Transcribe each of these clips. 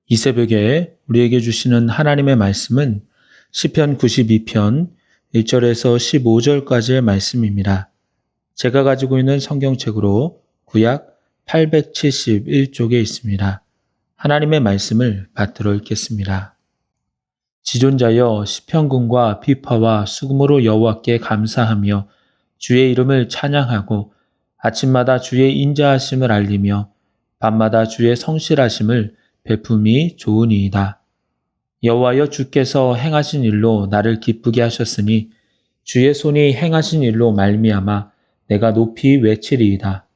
이 새벽에 우리에게 주시는 하나님의 말씀은 시편 92편 1절에서 15절까지의 말씀입니다. 제가 가지고 있는 성경책으로 구약 871쪽에 있습니다. 하나님의 말씀을 받들어 읽겠습니다. 지존자여 시편군과 비파와 수금으로 여호와께 감사하며 주의 이름을 찬양하고 아침마다 주의 인자하심을 알리며 밤마다 주의 성실하심을 베품이 좋으니이다. 여호와여 주께서 행하신 일로 나를 기쁘게 하셨으니 주의 손이 행하신 일로 말미암아 내가 높이 외치리이다.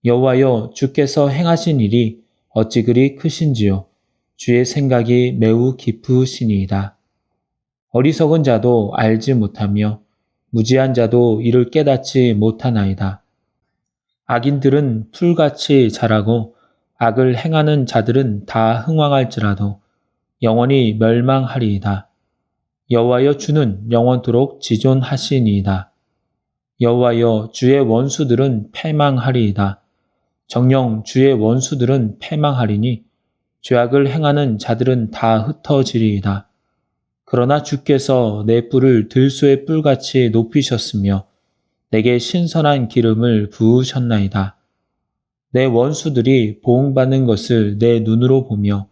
여호와여 주께서 행하신 일이 어찌 그리 크신지요. 주의 생각이 매우 깊으시니이다. 어리석은 자도 알지 못하며 무지한 자도 이를 깨닫지 못하나이다. 악인들은 풀같이 자라고 악을 행하는 자들은 다 흥왕할지라도 영원히 멸망하리이다. 여호와여 주는 영원토록 지존하시니이다. 여호와여 주의 원수들은 패망하리이다. 정녕 주의 원수들은 패망하리니 죄악을 행하는 자들은 다 흩어지리이다. 그러나 주께서 내 뿔을 들소의 뿔같이 높이셨으며 내게 신선한 기름을 부으셨나이다. 내 원수들이 보응받는 것을 내 눈으로 보며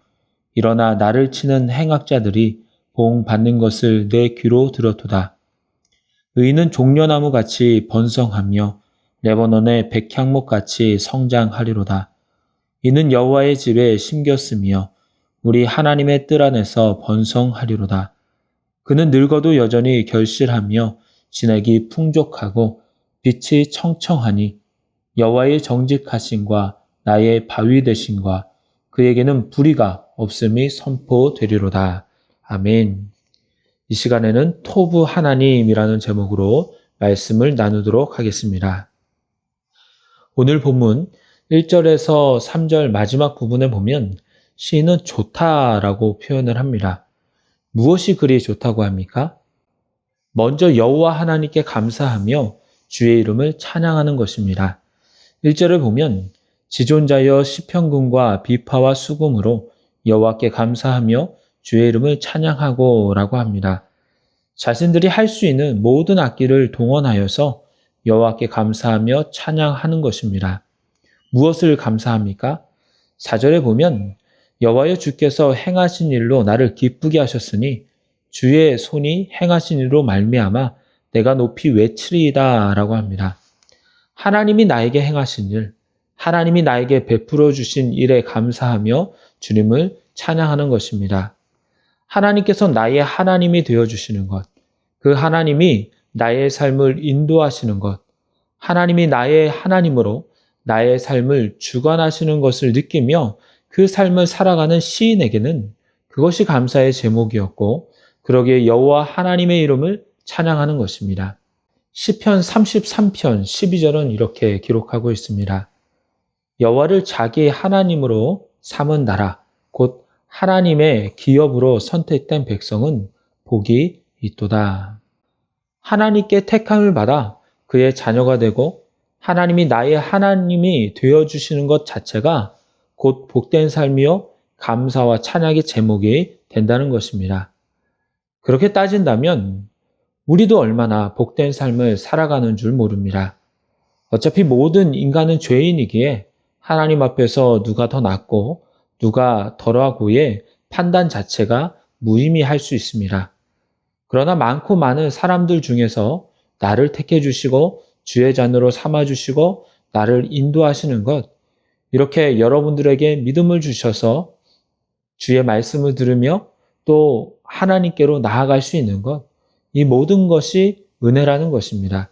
일어나 나를 치는 행악자들이 보응받는 것을 내 귀로 들었도다. 의인은 종려나무같이 번성하며 레바논의 백향목같이 성장하리로다. 이는 여호와의 집에 심겼으며 우리 하나님의 뜰 안에서 번성하리로다. 그는 늙어도 여전히 결실하며 진액이 풍족하고 빛이 청청하니 여호와의 정직하심과 나의 바위 되심과 그에게는 불의가 없음이 선포되리로다. 아멘. 이 시간에는 토부 하나님이라는 제목으로 말씀을 나누도록 하겠습니다. 오늘 본문 1절에서 3절 마지막 부분에 보면 시인은 좋다라고 표현을 합니다. 무엇이 그리 좋다고 합니까? 먼저 여호와 하나님께 감사하며 주의 이름을 찬양하는 것입니다. 1절을 보면 지존자여 시편군과 비파와 수금으로 여호와께 감사하며 주의 이름을 찬양하고 라고 합니다. 자신들이 할 수 있는 모든 악기를 동원하여서 여호와께 감사하며 찬양하는 것입니다. 무엇을 감사합니까? 4절에 보면 여호와여 주께서 행하신 일로 나를 기쁘게 하셨으니 주의 손이 행하신 일로 말미암아 내가 높이 외치리이다 라고 합니다. 하나님이 나에게 행하신 일, 하나님이 나에게 베풀어 주신 일에 감사하며 주님을 찬양하는 것입니다. 하나님께서 나의 하나님이 되어주시는 것, 그 하나님이 나의 삶을 인도하시는 것, 하나님이 나의 하나님으로 나의 삶을 주관하시는 것을 느끼며 그 삶을 살아가는 시인에게는 그것이 감사의 제목이었고 그러기에 여호와 하나님의 이름을 찬양하는 것입니다. 시편 33편 12절은 이렇게 기록하고 있습니다. 여호와를 자기 하나님으로 삼은 나라, 곧 하나님의 기업으로 선택된 백성은 복이 있도다. 하나님께 택함을 받아 그의 자녀가 되고 하나님이 나의 하나님이 되어주시는 것 자체가 곧 복된 삶이요 감사와 찬양의 제목이 된다는 것입니다. 그렇게 따진다면 우리도 얼마나 복된 삶을 살아가는 줄 모릅니다. 어차피 모든 인간은 죄인이기에 하나님 앞에서 누가 더 낫고 누가 덜하고의 판단 자체가 무의미할 수 있습니다. 그러나 많고 많은 사람들 중에서 나를 택해 주시고 주의 자녀로 삼아 주시고 나를 인도하시는 것, 이렇게 여러분들에게 믿음을 주셔서 주의 말씀을 들으며 또 하나님께로 나아갈 수 있는 것, 이 모든 것이 은혜라는 것입니다.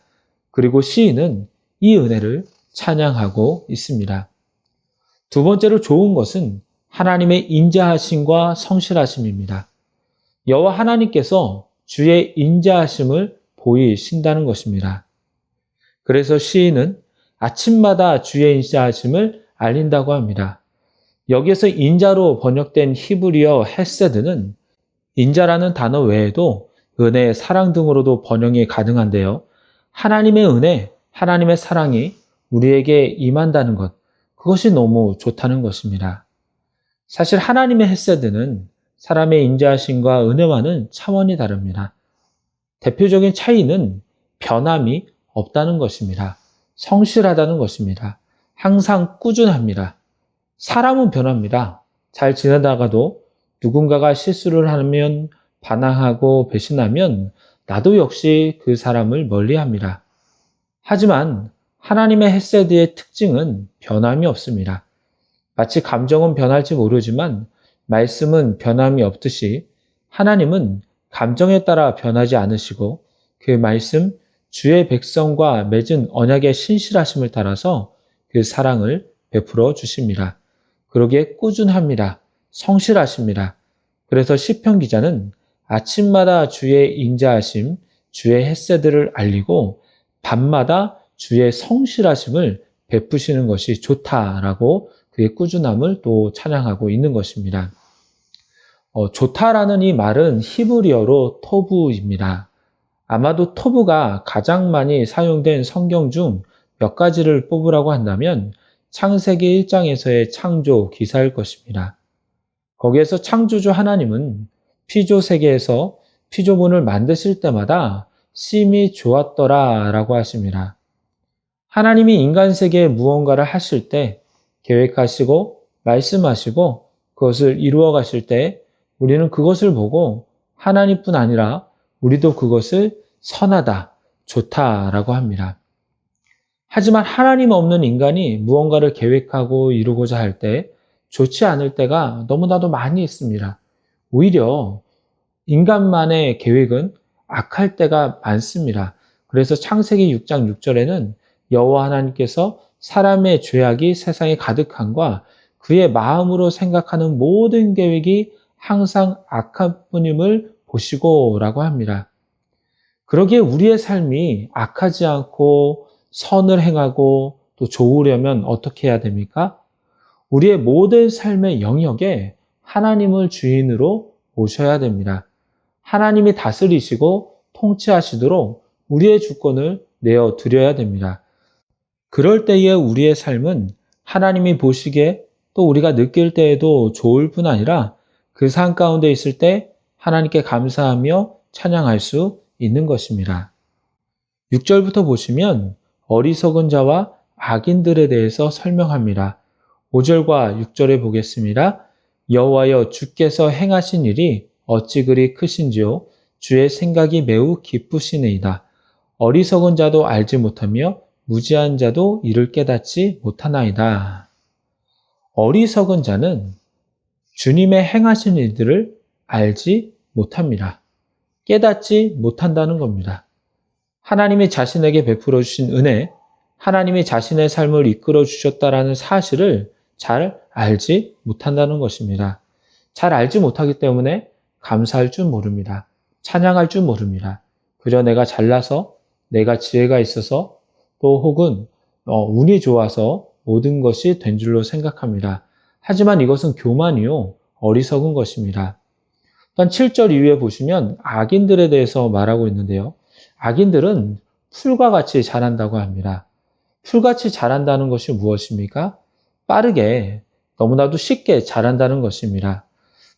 그리고 시인은 이 은혜를 찬양하고 있습니다. 두 번째로 좋은 것은 하나님의 인자하심과 성실하심입니다. 여호와 하나님께서 주의 인자하심을 보이신다는 것입니다. 그래서 시인은 아침마다 주의 인자하심을 알린다고 합니다. 여기에서 인자로 번역된 히브리어 헤세드는 인자라는 단어 외에도 은혜, 사랑 등으로도 번역이 가능한데요. 하나님의 은혜, 하나님의 사랑이 우리에게 임한다는 것, 그것이 너무 좋다는 것입니다. 사실 하나님의 헤세드는 사람의 인자하심과 은혜와는 차원이 다릅니다. 대표적인 차이는 변함이 없다는 것입니다. 성실하다는 것입니다. 항상 꾸준합니다. 사람은 변합니다. 잘 지내다가도 누군가가 실수를 하면 반항하고 배신하면 나도 역시 그 사람을 멀리합니다. 하지만 하나님의 헤세드의 특징은 변함이 없습니다. 마치 감정은 변할지 모르지만 말씀은 변함이 없듯이 하나님은 감정에 따라 변하지 않으시고 그 말씀, 주의 백성과 맺은 언약의 신실하심을 따라서 그 사랑을 베풀어 주십니다. 그러기에 꾸준합니다. 성실하십니다. 그래서 시편 기자는 아침마다 주의 인자하심, 주의 헤세드를 알리고 밤마다 주의 성실하심을 베푸시는 것이 좋다라고 그의 꾸준함을 또 찬양하고 있는 것입니다. 좋다라는 이 말은 히브리어로 토부입니다. 아마도 토부가 가장 많이 사용된 성경 중 몇 가지를 뽑으라고 한다면 창세기 1장에서의 창조 기사일 것입니다. 거기에서 창조주 하나님은 피조 세계에서 피조물을 만드실 때마다 심히 좋았더라 라고 하십니다. 하나님이 인간 세계에 무언가를 하실 때 계획하시고 말씀하시고 그것을 이루어 가실 때 우리는 그것을 보고 하나님뿐 아니라 우리도 그것을 선하다, 좋다라고 합니다. 하지만 하나님 없는 인간이 무언가를 계획하고 이루고자 할 때 좋지 않을 때가 너무나도 많이 있습니다. 오히려 인간만의 계획은 악할 때가 많습니다. 그래서 창세기 6장 6절에는 여호와 하나님께서 사람의 죄악이 세상에 가득함과 그의 마음으로 생각하는 모든 계획이 항상 악한 뿐임을 보시고 라고 합니다. 그러기에 우리의 삶이 악하지 않고 선을 행하고 또 좋으려면 어떻게 해야 됩니까? 우리의 모든 삶의 영역에 하나님을 주인으로 모셔야 됩니다. 하나님이 다스리시고 통치하시도록 우리의 주권을 내어 드려야 됩니다. 그럴 때에 우리의 삶은 하나님이 보시기에 또 우리가 느낄 때에도 좋을 뿐 아니라 그 삶 가운데 있을 때 하나님께 감사하며 찬양할 수 있는 것입니다. 6절부터 보시면 어리석은 자와 악인들에 대해서 설명합니다. 5절과 6절에 보겠습니다. 여호와여 주께서 행하신 일이 어찌 그리 크신지요 주의 생각이 매우 깊으시니이다. 어리석은 자도 알지 못하며 무지한 자도 이를 깨닫지 못하나이다. 어리석은 자는 주님의 행하신 일들을 알지 못합니다. 깨닫지 못한다는 겁니다. 하나님이 자신에게 베풀어 주신 은혜, 하나님이 자신의 삶을 이끌어 주셨다라는 사실을 잘 알지 못한다는 것입니다. 잘 알지 못하기 때문에 감사할 줄 모릅니다. 찬양할 줄 모릅니다. 그저 내가 잘나서, 내가 지혜가 있어서, 또 혹은 운이 좋아서 모든 것이 된 줄로 생각합니다. 하지만 이것은 교만이요, 어리석은 것입니다. 또한 7절 이후에 보시면 악인들에 대해서 말하고 있는데요. 악인들은 풀과 같이 자란다고 합니다. 풀같이 자란다는 것이 무엇입니까? 빠르게, 너무나도 쉽게 자란다는 것입니다.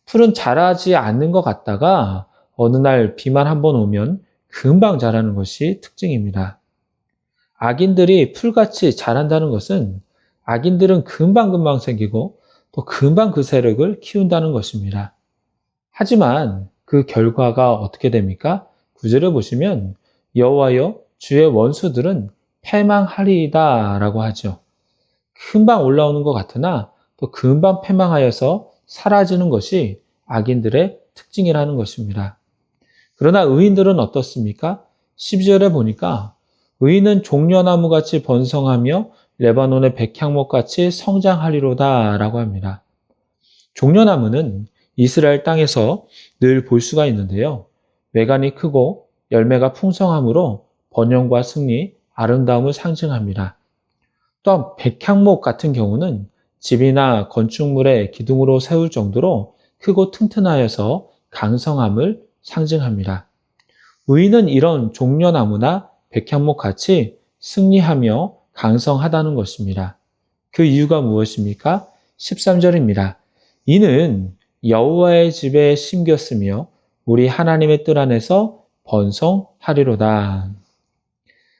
풀은 자라지 않는 것 같다가 어느 날 비만 한번 오면 금방 자라는 것이 특징입니다. 악인들이 풀같이 자란다는 것은 악인들은 금방금방 생기고 또 금방 그 세력을 키운다는 것입니다. 하지만 그 결과가 어떻게 됩니까? 9절에 보시면 여호와여 주의 원수들은 패망하리이다 라고 하죠. 금방 올라오는 것 같으나 또 금방 패망하여서 사라지는 것이 악인들의 특징이라는 것입니다. 그러나 의인들은 어떻습니까? 12절에 보니까 의인은 종려나무같이 번성하며 레바논의 백향목같이 성장하리로다 라고 합니다. 종려나무는 이스라엘 땅에서 늘 볼 수가 있는데요. 외관이 크고 열매가 풍성함으로 번영과 승리, 아름다움을 상징합니다. 또한 백향목 같은 경우는 집이나 건축물의 기둥으로 세울 정도로 크고 튼튼하여서 강성함을 상징합니다. 의인은 이런 종려나무나 백향목 같이 승리하며 강성하다는 것입니다. 그 이유가 무엇입니까? 13절입니다. 이는 여호와의 집에 심겼으며 우리 하나님의 뜰 안에서 번성하리로다.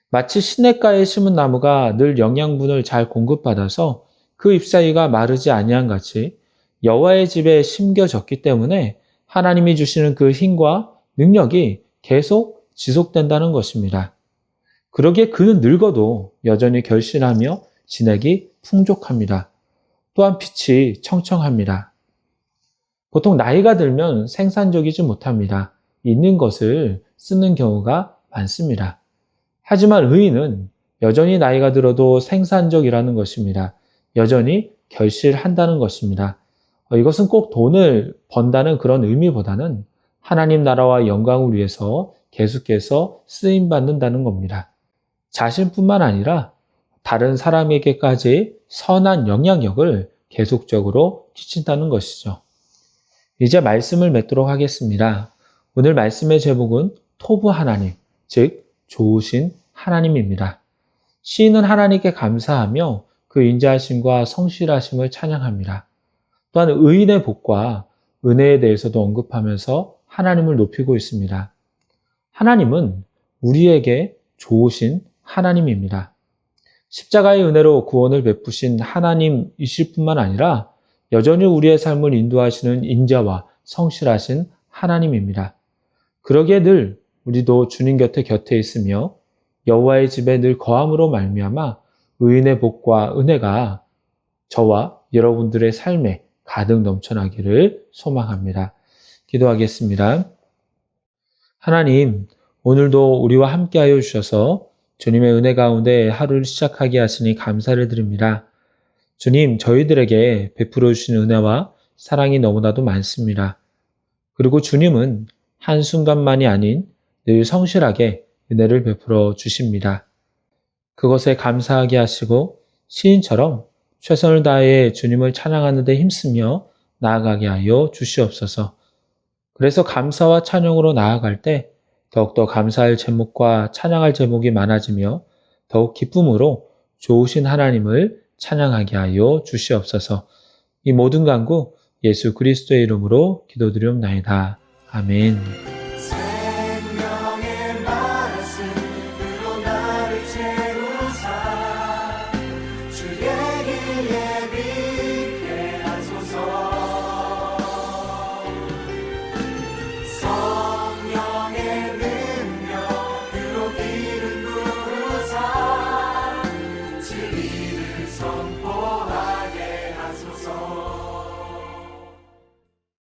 마치 시냇가에 심은 나무가 늘 영양분을 잘 공급받아서 그 잎사귀가 마르지 아니한 같이 여호와의 집에 심겨졌기 때문에 하나님이 주시는 그 힘과 능력이 계속 지속된다는 것입니다. 그러기에 그는 늙어도 여전히 결실하며 진액이 풍족합니다. 또한 빛이 청청합니다. 보통 나이가 들면 생산적이지 못합니다. 있는 것을 쓰는 경우가 많습니다. 하지만 의인은 여전히 나이가 들어도 생산적이라는 것입니다. 여전히 결실한다는 것입니다. 이것은 꼭 돈을 번다는 그런 의미보다는 하나님 나라와 영광을 위해서 계속해서 쓰임받는다는 겁니다. 자신뿐만 아니라 다른 사람에게까지 선한 영향력을 계속적으로 끼친다는 것이죠. 이제 말씀을 맺도록 하겠습니다. 오늘 말씀의 제목은 토부 하나님, 즉 좋으신 하나님입니다. 시인은 하나님께 감사하며 그 인자하심과 성실하심을 찬양합니다. 또한 의인의 복과 은혜에 대해서도 언급하면서 하나님을 높이고 있습니다. 하나님은 우리에게 좋으신 하나님입니다. 십자가의 은혜로 구원을 베푸신 하나님이실 뿐만 아니라 여전히 우리의 삶을 인도하시는 인자와 성실하신 하나님입니다. 그러기에 늘 우리도 주님 곁에 있으며 여호와의 집에 늘 거함으로 말미암아 의인의 복과 은혜가 저와 여러분들의 삶에 가득 넘쳐나기를 소망합니다. 기도하겠습니다. 하나님, 오늘도 우리와 함께하여 주셔서 주님의 은혜 가운데 하루를 시작하게 하시니 감사를 드립니다. 주님, 저희들에게 베풀어 주신 은혜와 사랑이 너무나도 많습니다. 그리고 주님은 한순간만이 아닌 늘 성실하게 은혜를 베풀어 주십니다. 그것에 감사하게 하시고 시인처럼 최선을 다해 주님을 찬양하는 데 힘쓰며 나아가게 하여 주시옵소서. 그래서 감사와 찬양으로 나아갈 때 더욱더 감사할 제목과 찬양할 제목이 많아지며 더욱 기쁨으로 좋으신 하나님을 찬양하게 하여 주시옵소서. 이 모든 간구 예수 그리스도의 이름으로 기도드리옵나이다. 아멘.